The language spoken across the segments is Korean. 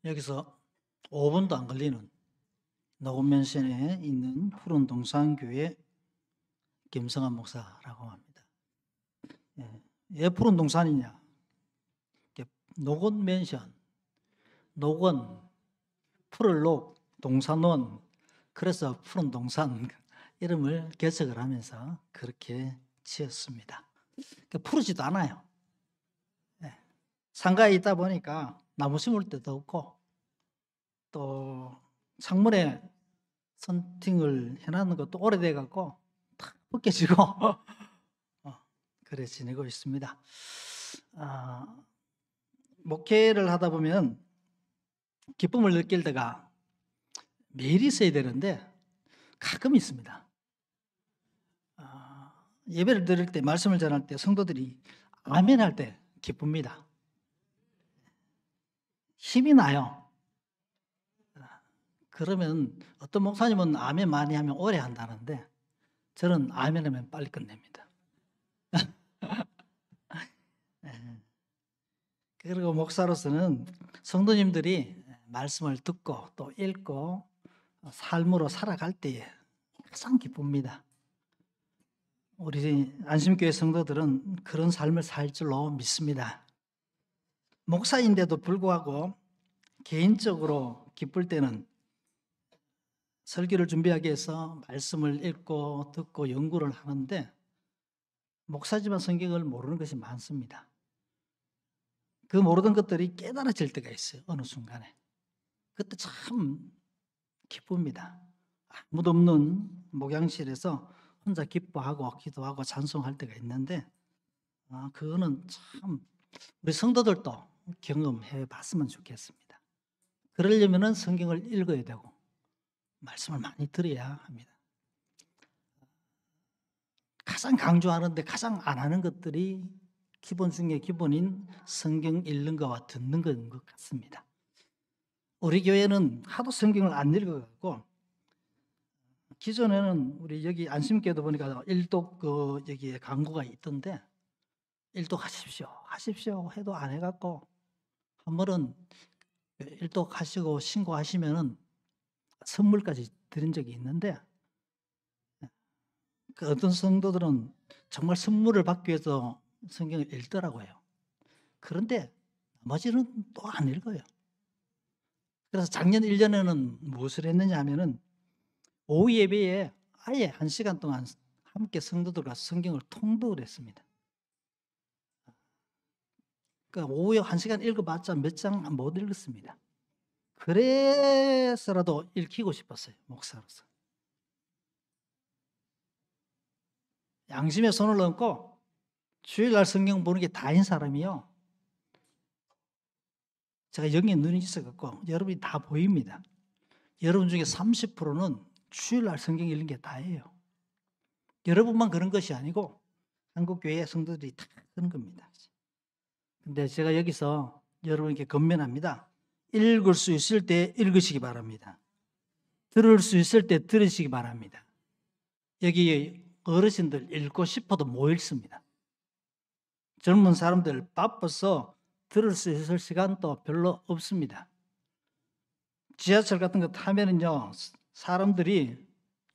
여기서 5분도 안 걸리는 노건면시에 있는 푸른 동산교회 김성환 목사라고 합니다. 왜 푸른 동산이냐? 노건맨션, 노건, 푸를 녹, 동산원, 그래서 푸른 동산 이름을 개척을 하면서 그렇게 지었습니다. 푸르지도 않아요. 상가에 있다 보니까 나무 심을 데도 없고 또 창문에 선팅을 해놨는 것도 오래돼 갖고 탁 벗겨지고 그래 지내고 있습니다. 목회를 하다 보면 기쁨을 느낄 때가 매일 있어야 되는데 가끔 있습니다. 예배를 드릴 때, 말씀을 전할 때 성도들이 아멘 할 때 기쁩니다. 힘이 나요. 그러면 어떤 목사님은 아멘 많이 하면 오래 한다는데 저는 아멘 하면 빨리 끝냅니다. 그리고 목사로서는 성도님들이 말씀을 듣고 또 읽고 삶으로 살아갈 때에 가장 기쁩니다. 우리 안심교회 성도들은 그런 삶을 살 줄로 믿습니다. 목사인데도 불구하고 개인적으로 기쁠 때는 설교를 준비하기 위해서 말씀을 읽고 듣고 연구를 하는데 목사지만 성경을 모르는 것이 많습니다. 그 모르던 것들이 깨달아질 때가 있어요. 어느 순간에. 그때 참 기쁩니다. 아무도 없는 목양실에서 혼자 기뻐하고 기도하고 찬송할 때가 있는데 그거는 참 우리 성도들도 경험해 봤으면 좋겠습니다. 그러려면 성경을 읽어야 되고 말씀을 많이 들어야 합니다. 가장 강조하는데 가장 안 하는 것들이 기본 중에 기본인 성경 읽는 것과 듣는 것인 것 같습니다. 우리 교회는 하도 성경을 안 읽어갖고 기존에는 우리 여기 안심교회도 보니까 일독 여기에 광고가 있던데 일독하십시오 해도 안 해갖고 한 번은 일독하시고 신고하시면은 선물까지 드린 적이 있는데 그 어떤 성도들은 정말 선물을 받기 위해서 성경을 읽더라고요. 그런데 나머지는 또 안 읽어요. 그래서 작년 1년에는 무엇을 했느냐 하면은 오후 예배에 아예 1시간 동안 함께 성도들과 성경을 통독을 했습니다. 그러니까 오후에 1시간 읽어봤자 몇 장 못 읽었습니다. 그래서라도 읽히고 싶었어요. 목사로서. 양심에 손을 얹고 주일날 성경 보는 게 다인 사람이요. 제가 영에 눈이 있어갖고 여러분이 다 보입니다. 여러분 중에 30%는 주일날 성경 읽는 게 다예요. 여러분만 그런 것이 아니고 한국교회 성도들이 다 그런 겁니다. 근데 제가 여기서 여러분께 건면합니다. 읽을 수 있을 때 읽으시기 바랍니다. 들을 수 있을 때 들으시기 바랍니다. 여기 어르신들 읽고 싶어도 못 읽습니다. 젊은 사람들 바빠서 들을 수 있을 시간도 별로 없습니다. 지하철 같은 거 타면은요, 사람들이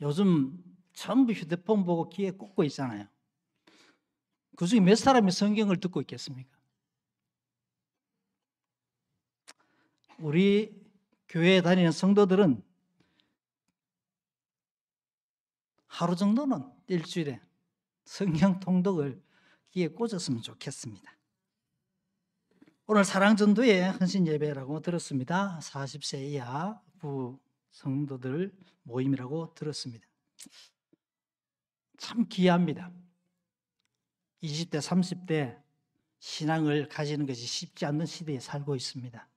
요즘 전부 휴대폰 보고 귀에 꽂고 있잖아요. 그 중에 몇 사람이 성경을 듣고 있겠습니까? 우리 교회에 다니는 성도들은 하루 정도는 일주일에 성경 통독을 귀에 꽂았으면 좋겠습니다. 오늘 사랑전도의 헌신 예배라고 들었습니다. 40세 이하 부 성도들 모임이라고 들었습니다. 참 귀합니다. 20대, 30대 신앙을 가지는 것이 쉽지 않는 시대에 살고 있습니다.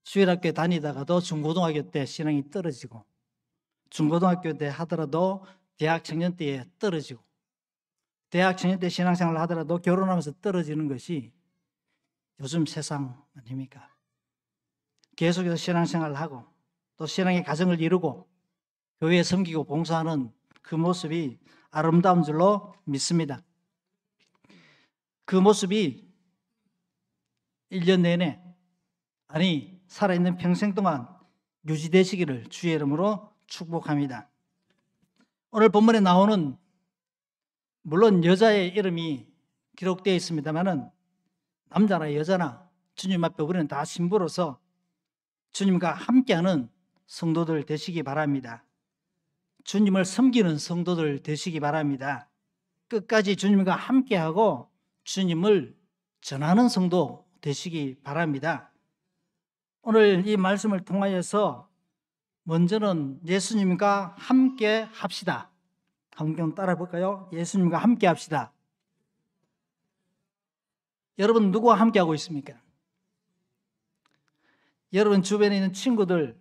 주일학교에 다니다가도 중고등학교 때 신앙이 떨어지고 중고등학교 때 하더라도 대학 청년 때에 떨어지고 대학 청년 때 신앙생활을 하더라도 결혼하면서 떨어지는 것이 요즘 세상 아닙니까? 계속해서 신앙생활을 하고 또 신앙의 가정을 이루고 교회에 섬기고 봉사하는 그 모습이 아름다운 줄로 믿습니다. 그 모습이 1년 내내 아니 살아있는 평생 동안 유지되시기를 주의 이름으로 축복합니다. 오늘 본문에 나오는 물론 여자의 이름이 기록되어 있습니다만은 남자나 여자나 주님 앞에 우리는 다 신부로서 주님과 함께하는 성도들 되시기 바랍니다. 주님을 섬기는 성도들 되시기 바랍니다. 끝까지 주님과 함께하고 주님을 전하는 성도 되시기 바랍니다. 오늘 이 말씀을 통하여서 먼저는 예수님과 함께 합시다. 한번 따라 볼까요? 예수님과 함께 합시다. 여러분 누구와 함께 하고 있습니까? 여러분 주변에 있는 친구들,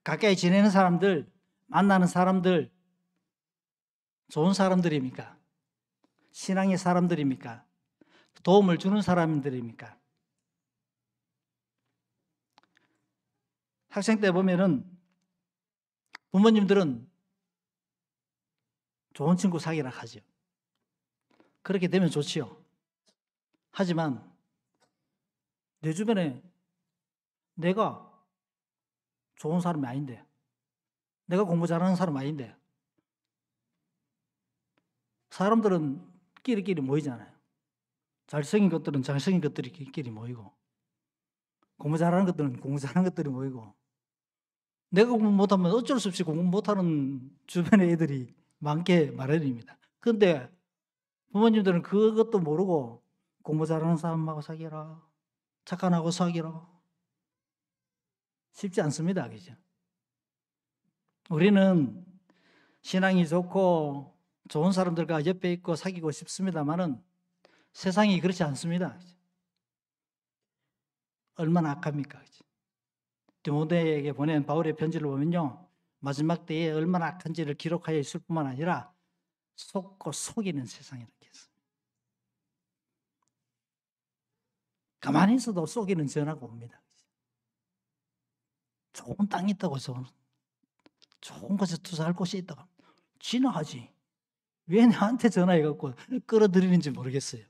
가까이 지내는 사람들, 만나는 사람들 좋은 사람들입니까? 신앙의 사람들입니까? 도움을 주는 사람들입니까? 학생 때 보면은 부모님들은 좋은 친구 사귀라 하죠. 그렇게 되면 좋지요. 하지만 내 주변에 내가 좋은 사람이 아닌데, 내가 공부 잘하는 사람 아닌데, 사람들은 끼리끼리 모이잖아요. 잘생긴 것들은 잘생긴 것들끼리 모이고, 공부 잘하는 것들은 공부 잘하는 것들이 모이고, 내가 공부 못하면 어쩔 수 없이 공부 못하는 주변의 애들이 많게 마련입니다. 그런데 부모님들은 그것도 모르고 공부 잘하는 사람하고 사귀라, 착한 하고 사귀라. 쉽지 않습니다. 그죠? 우리는 신앙이 좋고 좋은 사람들과 옆에 있고 사귀고 싶습니다만은 세상이 그렇지 않습니다. 얼마나 악합니까? 그죠? 디모데에게 보낸 바울의 편지를 보면요, 마지막 때에 얼마나 악한지를 기록하여 있을 뿐만 아니라 속고 속이는 세상이라고 했습니다. 가만히 있어도 속이는 전화가 옵니다. 좋은 땅이 있다고 해서 좋은 곳에 투자할 곳이 있다고 진화하지. 왜 나한테 전화해갖고 끌어들이는지 모르겠어요.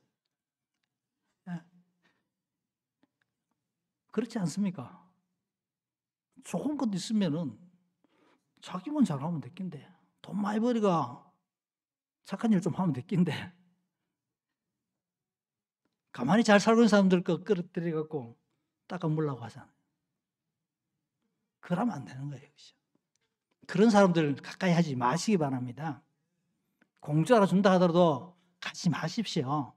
그렇지 않습니까? 좋은 것 있으면은 자기만 잘하면 됐긴데, 돈 많이 벌이가 착한 일 좀 하면 됐긴데, 가만히 잘 살고 있는 사람들 거 끌어들여갖고 닦아물라고 하잖아요. 그러면 안 되는 거예요. 그렇죠? 그런 사람들 가까이 하지 마시기 바랍니다. 공주 하나 준다 하더라도 가지 마십시오.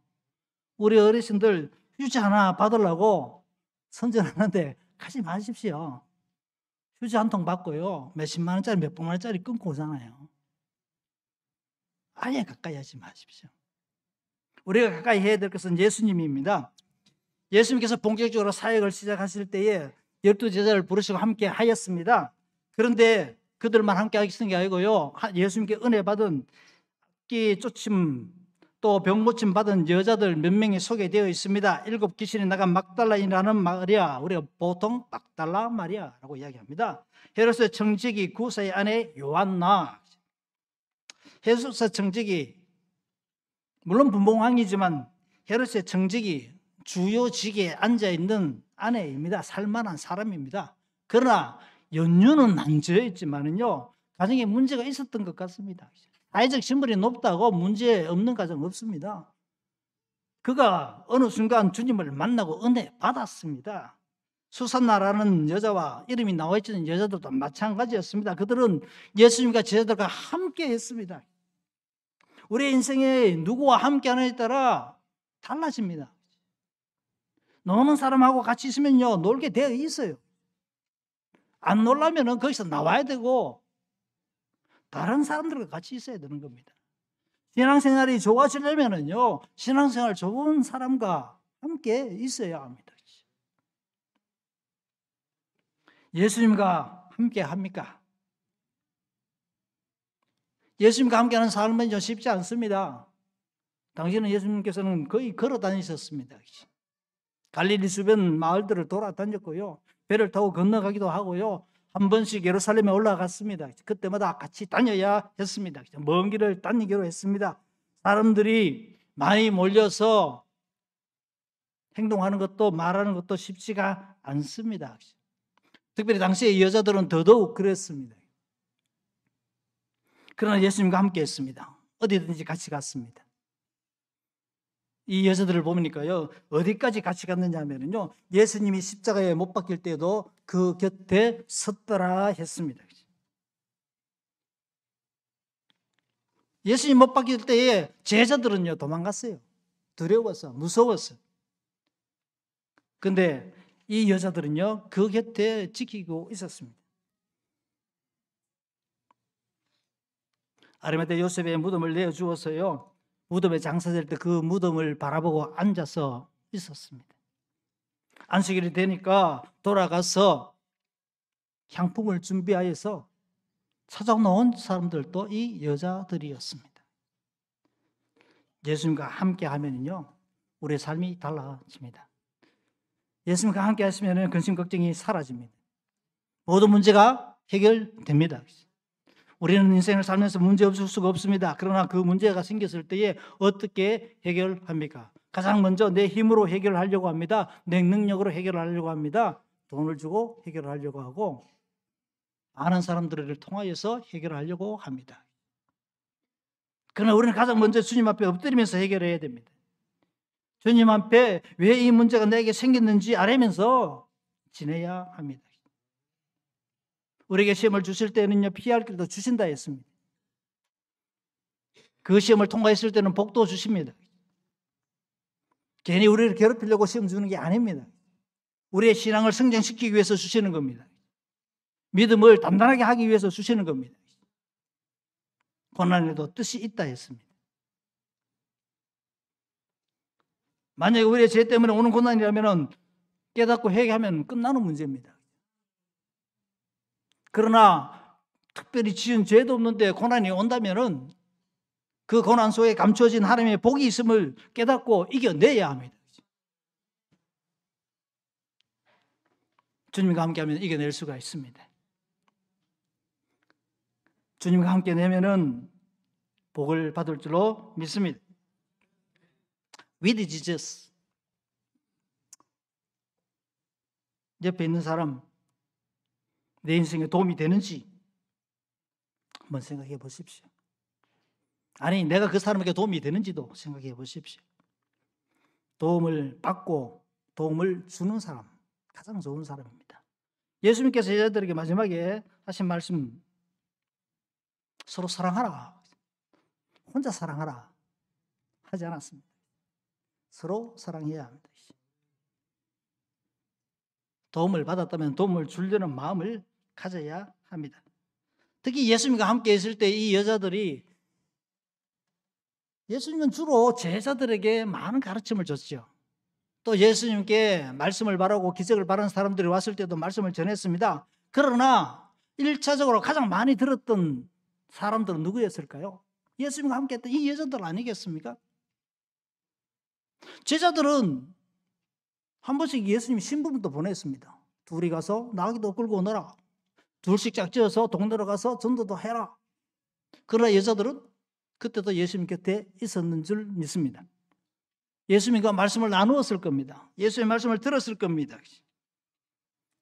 우리 어르신들 휴지 하나 받으려고 선전하는데 가지 마십시오. 휴지 한 통 받고요, 몇십만 원짜리 몇백만 원짜리 끊고 오잖아요. 아예 가까이 하지 마십시오. 우리가 가까이 해야 될 것은 예수님입니다. 예수님께서 본격적으로 사역을 시작하실 때에 12제자를 부르시고 함께 하였습니다. 그런데 그들만 함께 하시는 게 아니고요, 예수님께 은혜 받은 끼 쫓임 또 병 고침 받은 여자들 몇 명이 소개되어 있습니다. 7 귀신이 나간 막달라인이라는 마리아, 우리가 보통 막달라 마리아라고 이야기합니다. 헤롯의 청지기 구사의 아내 요한나. 헤롯의 청지기, 물론 분봉왕이지만 헤롯의 청지기 주요 직에 앉아있는 아내입니다. 살만한 사람입니다. 그러나 연륜은 안 지어있지만은요, 가정에 문제가 있었던 것 같습니다. 사회적 신분이 높다고 문제 없는 가정 없습니다. 그가 어느 순간 주님을 만나고 은혜 받았습니다. 수산나라는 여자와 이름이 나와 있는 여자들도 마찬가지였습니다. 그들은 예수님과 제자들과 함께 했습니다. 우리의 인생에 누구와 함께 하느냐에 따라 달라집니다. 노는 사람하고 같이 있으면요, 놀게 되어 있어요. 안 놀려면 거기서 나와야 되고 다른 사람들과 같이 있어야 되는 겁니다. 신앙생활이 좋아지려면요, 신앙생활 좋은 사람과 함께 있어야 합니다. 예수님과 함께 합니까? 예수님과 함께하는 삶은 쉽지 않습니다. 당시에는 예수님께서는 거의 걸어 다니셨습니다. 갈릴리 주변 마을들을 돌아다녔고요, 배를 타고 건너가기도 하고요, 한 번씩 예루살렘에 올라갔습니다. 그때마다 같이 다녀야 했습니다. 먼 길을 다니기로 했습니다. 사람들이 많이 몰려서 행동하는 것도 말하는 것도 쉽지가 않습니다. 특별히 당시에 이 여자들은 더더욱 그랬습니다. 그러나 예수님과 함께 했습니다. 어디든지 같이 갔습니다. 이 여자들을 보니까요, 어디까지 같이 갔느냐 하면요, 예수님이 십자가에 못 박힐 때도 그 곁에 섰더라 했습니다. 예수님 못 박힐 때에 제자들은요, 도망갔어요. 두려워서, 무서워서. 근데 이 여자들은요, 그 곁에 지키고 있었습니다. 아리마대 요셉의 무덤을 내어주어서요, 무덤에 장사될 때 그 무덤을 바라보고 앉아서 있었습니다. 안식일이 되니까 돌아가서 향품을 준비하여서 찾아놓은 사람들도 이 여자들이었습니다. 예수님과 함께 하면요, 우리의 삶이 달라집니다. 예수님과 함께 하시면 근심 걱정이 사라집니다. 모든 문제가 해결됩니다. 우리는 인생을 살면서 문제 없을 수가 없습니다. 그러나 그 문제가 생겼을 때에 어떻게 해결합니까? 가장 먼저 내 힘으로 해결하려고 합니다. 내 능력으로 해결하려고 합니다. 돈을 주고 해결하려고 하고, 아는 사람들을 통하여서 해결하려고 합니다. 그러나 우리는 가장 먼저 주님 앞에 엎드리면서 해결해야 됩니다. 주님 앞에 왜 이 문제가 내게 생겼는지 알면서 지내야 합니다. 우리에게 시험을 주실 때는요, 피할 길도 주신다 했습니다. 그 시험을 통과했을 때는 복도 주십니다. 괜히 우리를 괴롭히려고 시험 주는 게 아닙니다. 우리의 신앙을 성장시키기 위해서 주시는 겁니다. 믿음을 단단하게 하기 위해서 주시는 겁니다. 고난에도 뜻이 있다 했습니다. 만약에 우리의 죄 때문에 오는 고난이라면 깨닫고 회개하면 끝나는 문제입니다. 그러나 특별히 지은 죄도 없는데 고난이 온다면 그 고난 속에 감춰진 하나님의 복이 있음을 깨닫고 이겨내야 합니다. 주님과 함께하면 이겨낼 수가 있습니다. 주님과 함께 내면은 복을 받을 줄로 믿습니다. With Jesus. 옆에 있는 사람, 내 인생에 도움이 되는지 한번 생각해 보십시오. 아니, 내가 그 사람에게 도움이 되는지도 생각해 보십시오. 도움을 받고 도움을 주는 사람, 가장 좋은 사람입니다. 예수님께서 여자들에게 마지막에 하신 말씀, 서로 사랑하라, 혼자 사랑하라 하지 않았습니다. 서로 사랑해야 합니다. 도움을 받았다면 도움을 주려는 마음을 가져야 합니다. 특히 예수님과 함께 있을 때 이 여자들이, 예수님은 주로 제자들에게 많은 가르침을 줬죠. 또 예수님께 말씀을 바라고 기적을 바라는 사람들이 왔을 때도 말씀을 전했습니다. 그러나 1차적으로 가장 많이 들었던 사람들은 누구였을까요? 예수님과 함께 했던 이 여자들 아니겠습니까? 제자들은 한 번씩 예수님이 신부름도 보냈습니다. 둘이 가서 나귀도 끌고 오너라. 둘씩 짝지어서 동네로 가서 전도도 해라. 그러나 여자들은 그때도 예수님 곁에 있었는 줄 믿습니다. 예수님과 말씀을 나누었을 겁니다. 예수님의 말씀을 들었을 겁니다.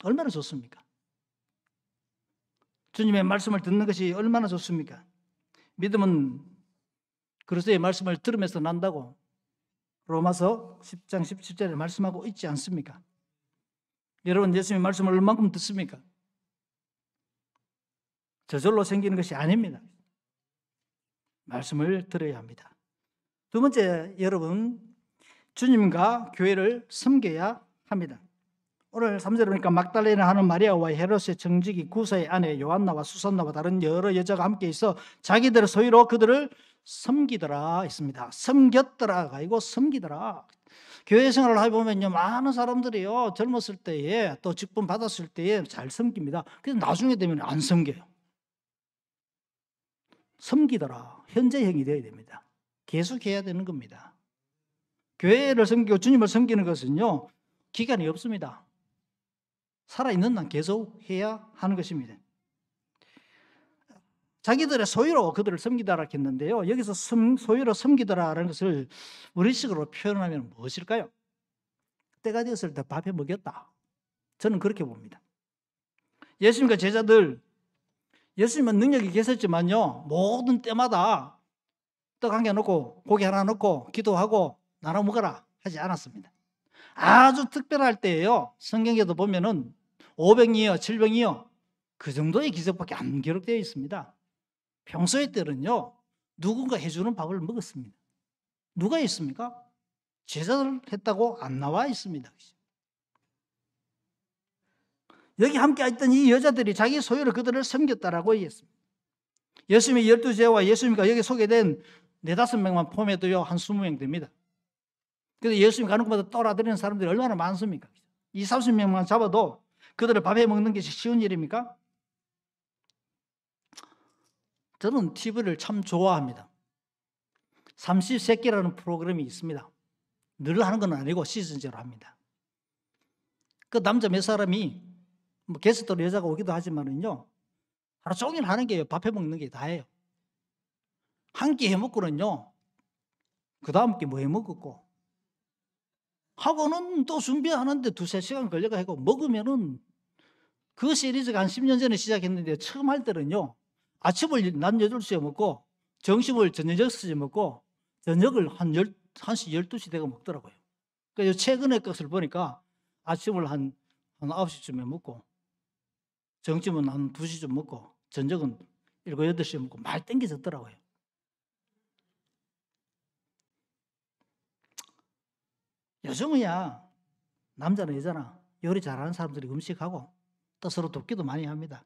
얼마나 좋습니까? 주님의 말씀을 듣는 것이 얼마나 좋습니까? 믿음은 그리스도의 말씀을 들으면서 난다고 로마서 10장 17절에 말씀하고 있지 않습니까? 여러분, 예수님의 말씀을 얼마큼 듣습니까? 저절로 생기는 것이 아닙니다. 말씀을 들어야 합니다. 두 번째, 여러분, 주님과 교회를 섬겨야 합니다. 오늘 3절에 보니까 막달레나 하는 마리아와 헤롯의 정직이 구사의 아내 요한나와 수산나와 다른 여러 여자가 함께 있어 자기들의 소유로 그들을 섬기더라 했습니다. 섬겼더라가 아니고 섬기더라. 교회 생활을 해보면요, 많은 사람들이요, 젊었을 때에 또 직분 받았을 때에 잘 섬깁니다. 그래서 나중에 되면 안 섬겨요. 섬기더라. 현재형이 되어야 됩니다. 계속해야 되는 겁니다. 교회를 섬기고 주님을 섬기는 것은요, 기간이 없습니다. 살아있는 한 계속 해야 하는 것입니다. 자기들의 소유로 그들을 섬기다라 했는데요, 여기서 소유로 섬기더라라는 것을 우리식으로 표현하면 무엇일까요? 때가 되었을 때 밥해 먹였다. 저는 그렇게 봅니다. 예수님과 제자들, 예수님은 능력이 계셨지만요, 모든 때마다 떡 한 개 넣고 고기 하나 넣고 기도하고 나눠 먹어라 하지 않았습니다. 아주 특별할 때예요. 성경에도 보면은 500이요, 700이요, 그 정도의 기적밖에 안 기록되어 있습니다. 평소의 때는요, 누군가 해주는 밥을 먹었습니다. 누가 있습니까? 제자들 했다고 안 나와 있습니다. 여기 함께 있던 이 여자들이 자기 소유로 그들을 섬겼다라고 얘기했습니다. 예수님의 12제와 예수님과 여기 소개된 4-5명만 포함해도요, 한 20명 됩니다. 그래서 예수님 가는 곳마다 떠나드리는 사람들이 얼마나 많습니까? 20-30명만 잡아도 그들을 밥해 먹는 것이 쉬운 일입니까? 저는 TV를 참 좋아합니다. 삼시세끼라는 프로그램이 있습니다. 늘 하는 건 아니고 시즌제로 합니다. 그 남자 몇 사람이 뭐 게스트로 여자가 오기도 하지만은요, 하루 종일 하는 게 밥해 먹는 게 다예요. 한 끼 해 먹고는요, 그 다음 끼 뭐 해 먹었고, 하고는 또 준비하는데 2-3시간 걸려가지고 먹으면은 그 시리즈가 한 10년 전에 시작했는데 처음 할 때는요, 아침을 낮 8시에 먹고 점심을 저녁 6시에 먹고 저녁을 한 1시, 12시 되고 먹더라고요. 그래서 최근의 것을 보니까 아침을 한 9시쯤에 먹고 점심은 한 2시쯤 먹고 저녁은 7, 8시에 먹고 말 땡겨졌더라고요. 요즘은야, 남자나 여자나 요리 잘하는 사람들이 음식하고 또 서로 돕기도 많이 합니다.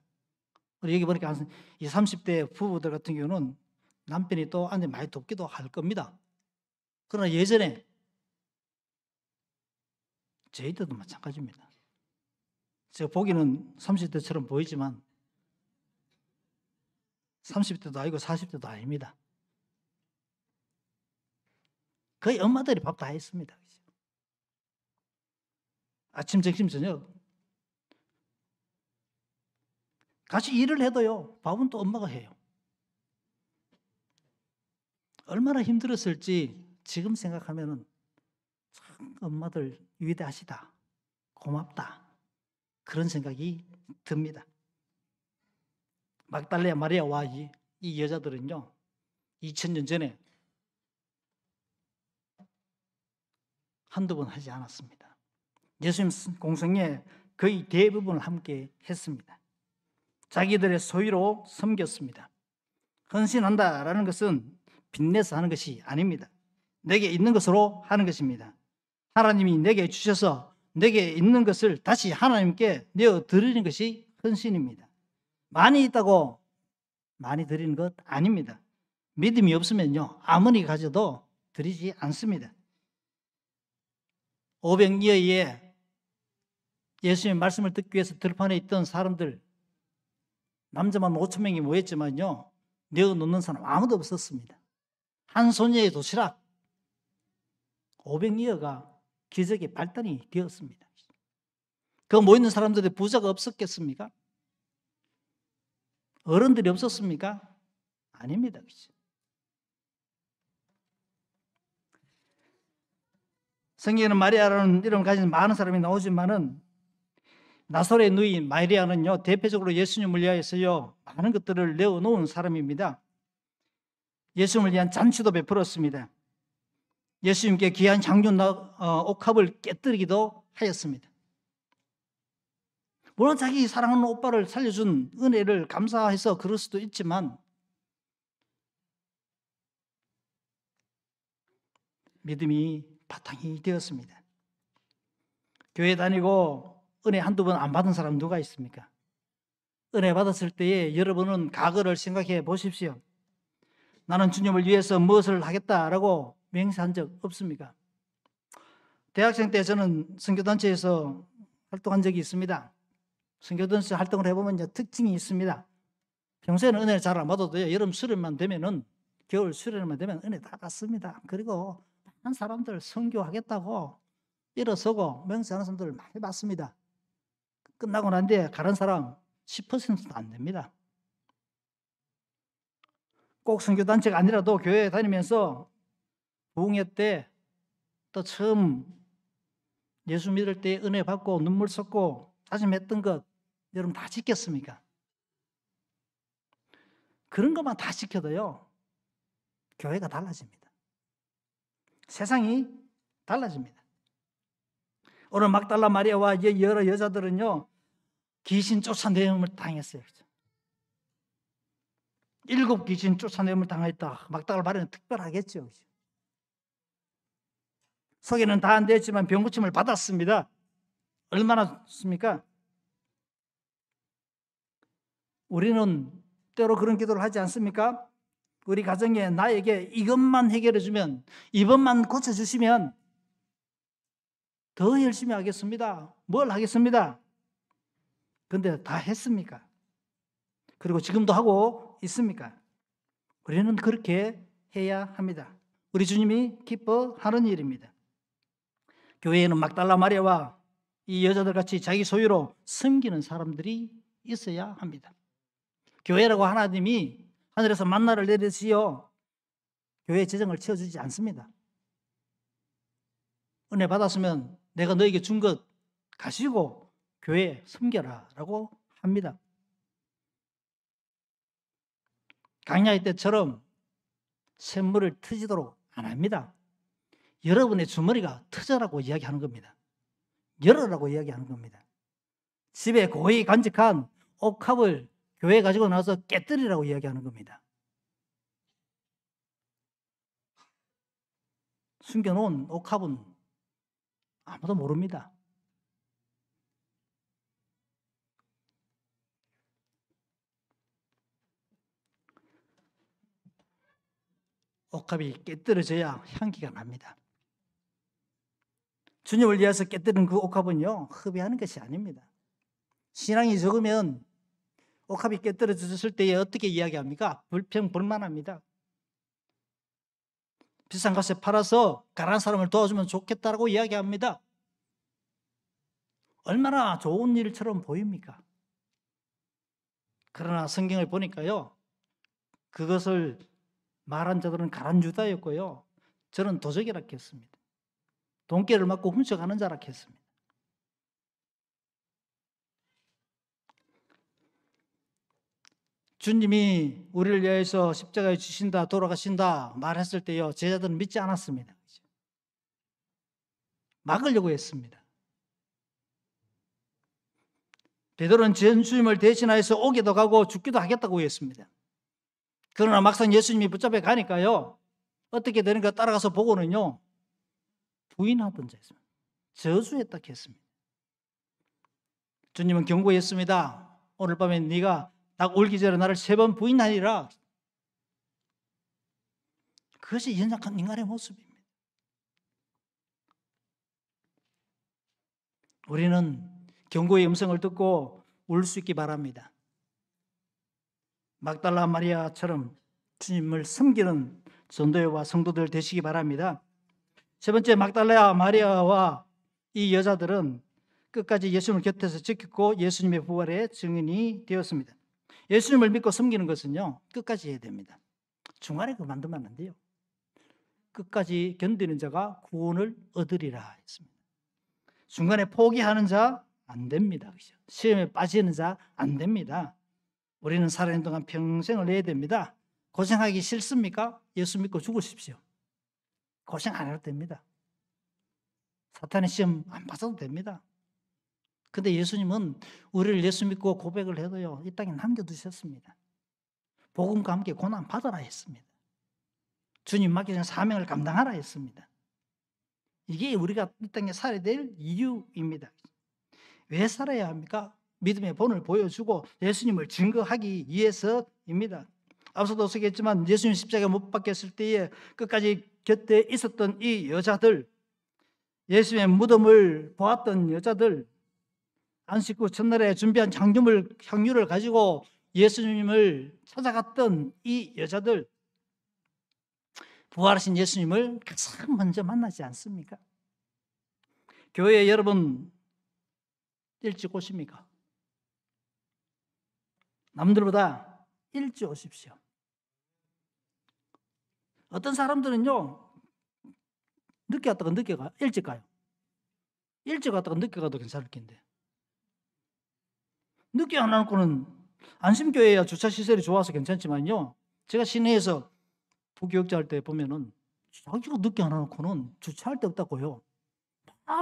여기 보니까 20, 30대 부부들 같은 경우는 남편이 또 안에 많이 돕기도 할 겁니다. 그러나 예전에 저희들도 마찬가지입니다. 제가 보기는 30대처럼 보이지만 30대도 아니고 40대도 아닙니다. 거의 엄마들이 밥 다 했습니다. 아침, 점심, 저녁 같이 일을 해도요, 밥은 또 엄마가 해요. 얼마나 힘들었을지 지금 생각하면은 참 엄마들 위대하시다, 고맙다, 그런 생각이 듭니다. 막달레 마리아와 이 여자들은요, 2000년 전에 한두 번 하지 않았습니다. 예수님 공생에 거의 대부분을 함께 했습니다. 자기들의 소유로 섬겼습니다. 헌신한다라는 것은 빚내서 하는 것이 아닙니다. 내게 있는 것으로 하는 것입니다. 하나님이 내게 주셔서 내게 있는 것을 다시 하나님께 내어드리는 것이 헌신입니다. 많이 있다고 많이 드리는 것 아닙니다. 믿음이 없으면요, 아무리 가져도 드리지 않습니다. 500여에 예수님의 말씀을 듣기 위해서 들판에 있던 사람들, 남자만 5,000명이 모였지만요, 내어놓는 사람 아무도 없었습니다. 한 소녀의 도시락 500여가 기적의 발단이 되었습니다. 그 모이는 사람들의 부자가 없었겠습니까? 어른들이 없었습니까? 아닙니다. 성경에는 마리아라는 이름을 가진 많은 사람이 나오지만은 나사렛 누이 마리아는요, 대표적으로 예수님을 위하여서요, 많은 것들을 내어놓은 사람입니다. 예수님을 위한 잔치도 베풀었습니다. 예수님께 귀한 향유 옥합을 깨뜨리기도 하였습니다. 물론 자기 사랑하는 오빠를 살려준 은혜를 감사해서 그럴 수도 있지만 믿음이 바탕이 되었습니다. 교회 다니고 은혜 한두 번 안 받은 사람 누가 있습니까? 은혜 받았을 때에 여러분은 과거를 생각해 보십시오. 나는 주님을 위해서 무엇을 하겠다라고 맹세한 적 없습니까? 대학생 때 저는 선교단체에서 활동한 적이 있습니다. 선교단체 활동을 해보면 이제 특징이 있습니다. 평소에는 은혜를 잘 안 받아도요, 여름 수련만 되면은, 겨울 수련만 되면 은혜 다 받습니다. 그리고 많은 사람들 선교하겠다고 일어서고 맹세하는 사람들을 많이 받습니다. 끝나고 난 뒤에 가는 사람 10%도 안 됩니다. 꼭 선교단체가 아니라도 교회에 다니면서 부흥회 때 또 처음 예수 믿을 때 은혜 받고 눈물 쏟고 다짐했던 것, 여러분 다 지켰습니까? 그런 것만 다 지켜도요, 교회가 달라집니다. 세상이 달라집니다. 오늘 막달라 마리아와 여러 여자들은요, 귀신 쫓아내음을 당했어요. 7 귀신 쫓아내음을 당했다. 막달라 마리아는 특별하겠죠. 소개는 다 안 됐지만 병고침을 받았습니다. 얼마나 좋습니까? 우리는 때로 그런 기도를 하지 않습니까? 우리 가정에 나에게 이것만 해결해 주면, 이것만 고쳐주시면 더 열심히 하겠습니다. 뭘 하겠습니다. 근데 다 했습니까? 그리고 지금도 하고 있습니까? 우리는 그렇게 해야 합니다. 우리 주님이 기뻐하는 일입니다. 교회에는 막달라 마리아와 이 여자들 같이 자기 소유로 섬기는 사람들이 있어야 합니다. 교회라고 하나님이 하늘에서 만나를 내리시어 교회 재정을 채워주지 않습니다. 은혜 받았으면 내가 너에게 준 것 가지고 교회 섬겨라 라고 합니다. 강야의 때처럼 샘물을 트지도록 안 합니다. 여러분의 주머니가 터져라고 이야기하는 겁니다. 열어라고 이야기하는 겁니다. 집에 고이 간직한 옥합을 교회에 가지고 나와서 깨뜨리라고 이야기하는 겁니다. 숨겨놓은 옥합은 아무도 모릅니다. 옥합이 깨뜨려져야 향기가 납니다. 주님을 위해서 깨뜨리는 그 옥합은요, 흡입하는 것이 아닙니다. 신앙이 적으면 옥합이 깨뜨려졌을 때에 어떻게 이야기합니까? 불평불만합니다. 비싼 값에 팔아서 가난한 사람을 도와주면 좋겠다라고 이야기합니다. 얼마나 좋은 일처럼 보입니까? 그러나 성경을 보니까요, 그것을 말한 자들은 가란 유다였고요, 저는 도적이라 했습니다. 돈깨를 맞고 훔쳐가는 자라 했습니다. 주님이 우리를 위해서 십자가에 주신다, 돌아가신다 말했을 때요, 제자들은 믿지 않았습니다. 막으려고 했습니다. 베드로는 주님을 대신하여서 오기도 가고 죽기도 하겠다고 했습니다. 그러나 막상 예수님이 붙잡혀 가니까요, 어떻게 되는가 따라가서 보고는요, 부인하던 자였습니다. 저주했다 했습니다. 주님은 경고했습니다. 오늘 밤에 네가 딱 울기 전에 나를 3번 부인하리라. 그것이 연약한 인간의 모습입니다. 우리는 경고의 음성을 듣고 울 수 있기 바랍니다. 막달라 마리아처럼 주님을 섬기는 전도회와 성도들 되시기 바랍니다. 세 번째, 막달라 마리아와 이 여자들은 끝까지 예수님을 곁에서 지켰고 예수님의 부활의 증인이 되었습니다. 예수님을 믿고 섬기는 것은요, 끝까지 해야 됩니다. 중간에 그만두면 안 돼요. 끝까지 견디는 자가 구원을 얻으리라 했습니다. 중간에 포기하는 자 안 됩니다. 시험에 빠지는 자 안 됩니다. 우리는 살아있는 동안 평생을 내야 됩니다. 고생하기 싫습니까? 예수 믿고 죽으십시오. 고생 안 해도 됩니다. 사탄의 시험 안 받아도 됩니다. 근데 예수님은 우리를 예수 믿고 고백을 해도요, 이 땅에 남겨두셨습니다. 복음과 함께 고난 받아라 했습니다. 주님 맡기신 사명을 감당하라 했습니다. 이게 우리가 이 땅에 살아야 될 이유입니다. 왜 살아야 합니까? 믿음의 본을 보여주고 예수님을 증거하기 위해서입니다. 앞서도 소개했지만 예수님 십자가에 못 박혔을 때에 끝까지 곁에 있었던 이 여자들, 예수님의 무덤을 보았던 여자들, 안식 후 첫날에 준비한 향유를 가지고 예수님을 찾아갔던 이 여자들, 부활하신 예수님을 가장 먼저 만나지 않습니까? 교회 여러분 일찍 오십니까? 남들보다 일찍 오십시오. 어떤 사람들은요, 늦게 왔다가 늦게 가요. 일찍 가요. 일찍 왔다가 늦게 가도 괜찮을 텐데. 늦게 안 해놓고는 안심교회야 주차 시설이 좋아서 괜찮지만요. 제가 시내에서 부교육자 할 때 보면은 자기가 늦게 안 해놓고는 주차할 데 없다고요.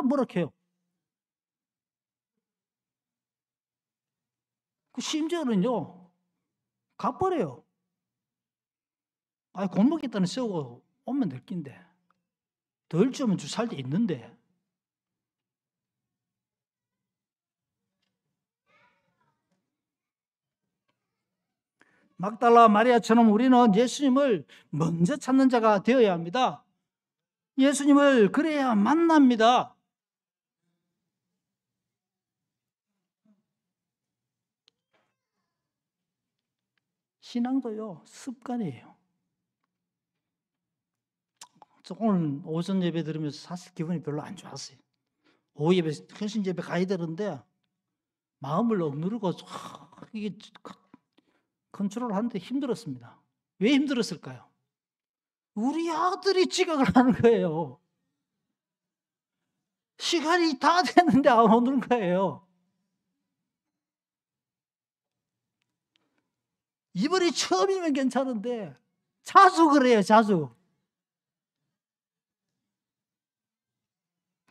뭐라 해요. 그 심지어는요, 가버려요. 골목에 있다는 세우고 오면 될 낀데. 덜 주면 주차할 데 있는데. 막달라 마리아처럼 우리는 예수님을 먼저 찾는 자가 되어야 합니다. 예수님을 그래야 만납니다. 신앙도요, 습관이에요. 오늘 오전 예배 들으면서 사실 기분이 별로 안 좋았어요. 오후 예배, 헌신 예배 가야 되는데 마음을 억누르고 이게 컨트롤 하는데 힘들었습니다. 왜 힘들었을까요? 우리 아들이 지각을 하는 거예요. 시간이 다 됐는데 안 오는 거예요. 이번이 처음이면 괜찮은데 자주 그래요, 자주.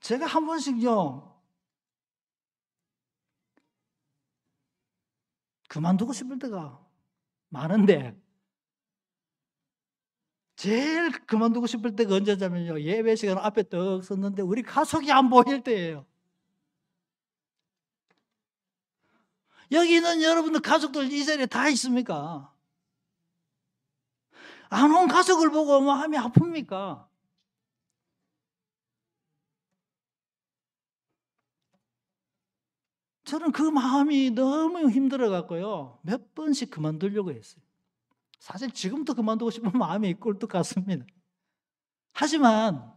제가 한 번씩요, 그만두고 싶을 때가 많은데 제일 그만두고 싶을 때가 언제냐면요, 예배 시간 앞에 떡 섰는데 우리 가족이 안 보일 때예요. 여기 있는 여러분들 가족들 이 자리에 다 있습니까? 안 온 가족을 보고 마음이 아픕니까? 저는 그 마음이 너무 힘들어 갖고요, 몇 번씩 그만두려고 했어요. 사실 지금도 그만두고 싶은 마음이 있을 것 같습니다. 하지만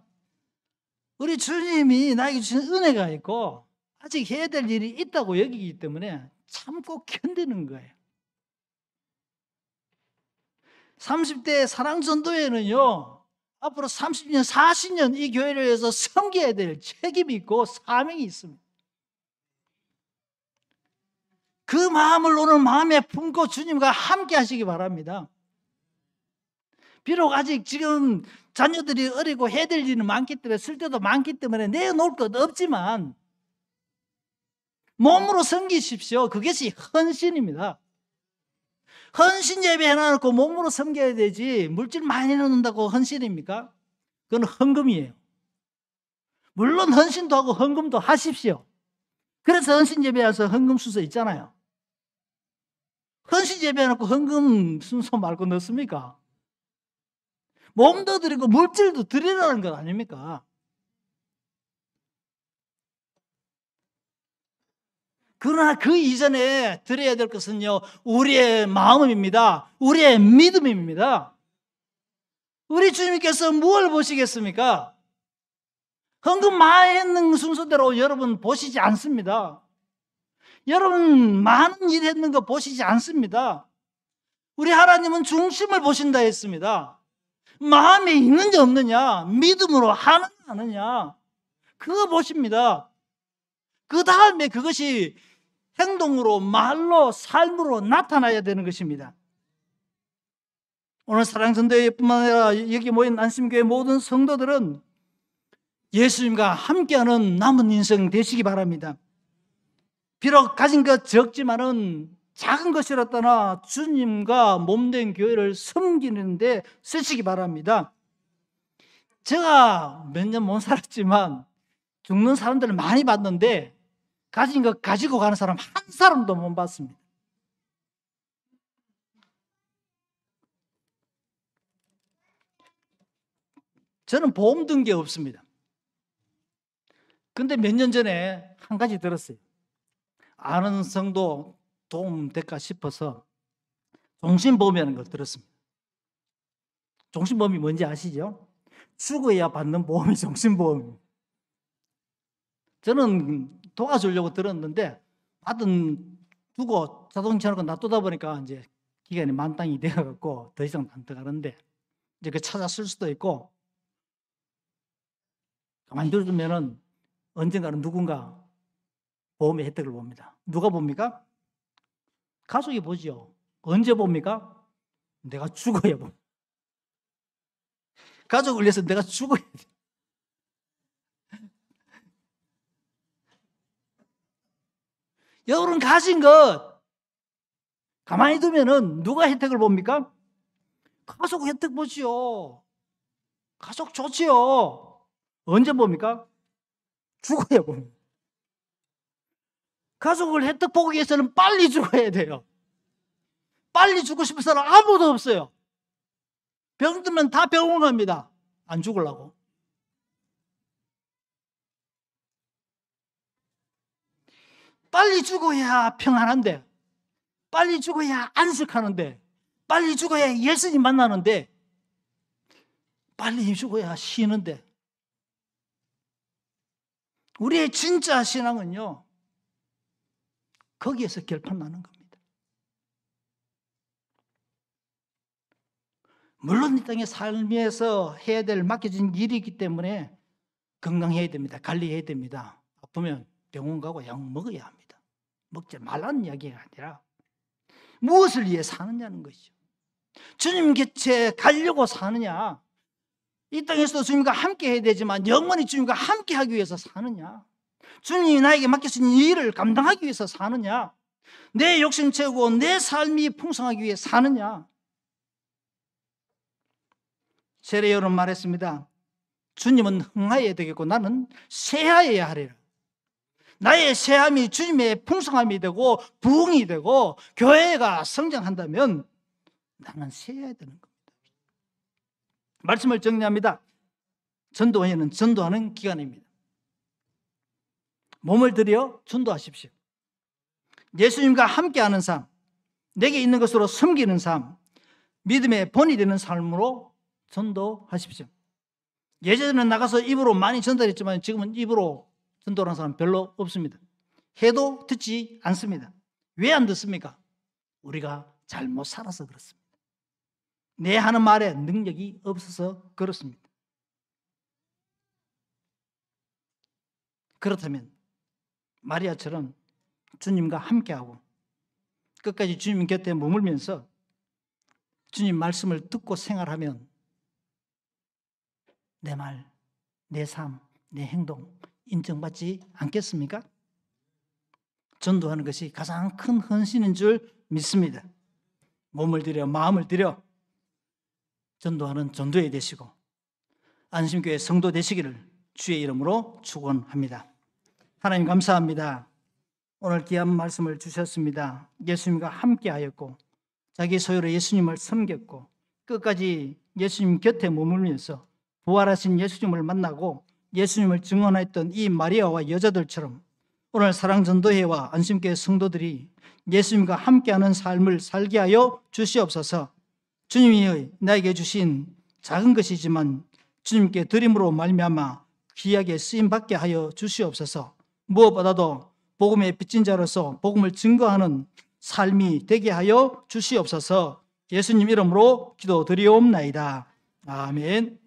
우리 주님이 나에게 주신 은혜가 있고 아직 해야 될 일이 있다고 여기기 때문에 참고 견디는 거예요. 30대 사랑전도회는요, 앞으로 30년, 40년 이 교회를 위해서 섬겨야 될 책임이 있고 사명이 있습니다. 그 마음을 오늘 마음에 품고 주님과 함께 하시기 바랍니다. 비록 아직 지금 자녀들이 어리고 해야 될 일은 많기 때문에, 쓸 데도 많기 때문에 내놓을 것 없지만 몸으로 섬기십시오. 그것이 헌신입니다. 헌신 예배 해놔놓고 몸으로 섬겨야 되지, 물질 많이 넣는다고 헌신입니까? 그건 헌금이에요. 물론 헌신도 하고 헌금도 하십시오. 그래서 헌신 예배에서 헌금 순서 있잖아요. 헌신 예배 해놓고 헌금 순서 말고 넣습니까? 몸도 드리고 물질도 드리라는 것 아닙니까? 그러나 그 이전에 드려야 될 것은요, 우리의 마음입니다. 우리의 믿음입니다. 우리 주님께서 무엇을 보시겠습니까? 헌금 많이 했는 순서대로 여러분 보시지 않습니다. 여러분 많은 일 했는 거 보시지 않습니다. 우리 하나님은 중심을 보신다 했습니다. 마음에 있느냐 없느냐, 믿음으로 하느냐 안 하느냐, 그거 보십니다. 그 다음에 그것이 행동으로, 말로, 삶으로 나타나야 되는 것입니다. 오늘 사랑전도회뿐만 아니라 여기 모인 안심교회 모든 성도들은 예수님과 함께하는 남은 인생 되시기 바랍니다. 비록 가진 것 적지만은 작은 것이라더나 주님과 몸된 교회를 섬기는 데 쓰시기 바랍니다. 제가 몇 년 못 살았지만 죽는 사람들을 많이 봤는데 가진 것 가지고 가는 사람 한 사람도 못 봤습니다. 저는 보험 든 게 없습니다. 근데 몇 년 전에 한 가지 들었어요. 아는 성도 도움 될까 싶어서 종신보험이라는 걸 들었습니다. 종신보험이 뭔지 아시죠? 죽어야 받는 보험이 종신보험입니다. 저는 도와주려고 들었는데 두고 자동차 놓고 놔두다 보니까 이제 기간이 만땅이 되어갖고 더 이상 안 들어가는데, 이제 그 찾아 쓸 수도 있고, 그만두면은 언젠가는 누군가 보험의 혜택을 봅니다. 누가 봅니까? 가족이 보죠. 언제 봅니까? 내가 죽어야 봅니다. 가족을 위해서 내가 죽어야 돼. 여러분 가진 것 가만히 두면은 누가 혜택을 봅니까? 가족 혜택 보지요. 가족 좋지요. 언제 봅니까? 죽어야 봅니다. 가족을 혜택 보기 위해서는 빨리 죽어야 돼요. 빨리 죽고 싶은 사람 아무도 없어요. 병들면 다 병원 갑니다. 안 죽으려고. 빨리 죽어야 평안한데, 빨리 죽어야 안식하는데, 빨리 죽어야 예수님 만나는데, 빨리 죽어야 쉬는데, 우리의 진짜 신앙은요, 거기에서 결판나는 겁니다. 물론 이 땅의 삶에서 해야 될 맡겨진 일이 있기 때문에 건강해야 됩니다. 관리해야 됩니다. 아프면 병원 가고 약 먹어야 합니다. 먹지 말라는 이야기가 아니라 무엇을 위해 사느냐는 것이죠. 주님 곁에 가려고 사느냐, 이 땅에서도 주님과 함께 해야 되지만 영원히 주님과 함께 하기 위해서 사느냐, 주님이 나에게 맡기신 일을 감당하기 위해서 사느냐, 내 욕심 채우고 내 삶이 풍성하기 위해 사느냐. 세례 요한은 말했습니다. 주님은 흥하여야 되겠고 나는 쇠하여야 하리라. 나의 쇠함이 주님의 풍성함이 되고 부흥이 되고 교회가 성장한다면 나는 쇠해야 되는 겁니다. 말씀을 정리합니다. 전도회는 전도하는 기간입니다. 몸을 들여 전도하십시오. 예수님과 함께하는 삶, 내게 있는 것으로 섬기는 삶, 믿음의 본이 되는 삶으로 전도하십시오. 예전에는 나가서 입으로 많이 전달했지만 지금은 입으로 전도하는 사람 별로 없습니다. 해도 듣지 않습니다. 왜 안 듣습니까? 우리가 잘못 살아서 그렇습니다. 내 하는 말에 능력이 없어서 그렇습니다. 그렇다면 마리아처럼 주님과 함께하고 끝까지 주님 곁에 머물면서 주님 말씀을 듣고 생활하면 내 말, 내 삶, 내 행동 인정받지 않겠습니까? 전도하는 것이 가장 큰 헌신인 줄 믿습니다. 몸을 들여 마음을 들여 전도하는 전도회 되시고 안심교회 성도 되시기를 주의 이름으로 축원합니다. 하나님 감사합니다. 오늘 귀한 말씀을 주셨습니다. 예수님과 함께하였고 자기 소유로 예수님을 섬겼고 끝까지 예수님 곁에 머물면서 부활하신 예수님을 만나고 예수님을 증언했던 이 마리아와 여자들처럼 오늘 사랑전도회와 안심교회 성도들이 예수님과 함께하는 삶을 살게 하여 주시옵소서. 주님이 나에게 주신 작은 것이지만 주님께 드림으로 말미암아 귀하게 쓰임받게 하여 주시옵소서. 무엇보다도 복음의 빚진 자로서 복음을 증거하는 삶이 되게 하여 주시옵소서. 예수님 이름으로 기도드리옵나이다. 아멘.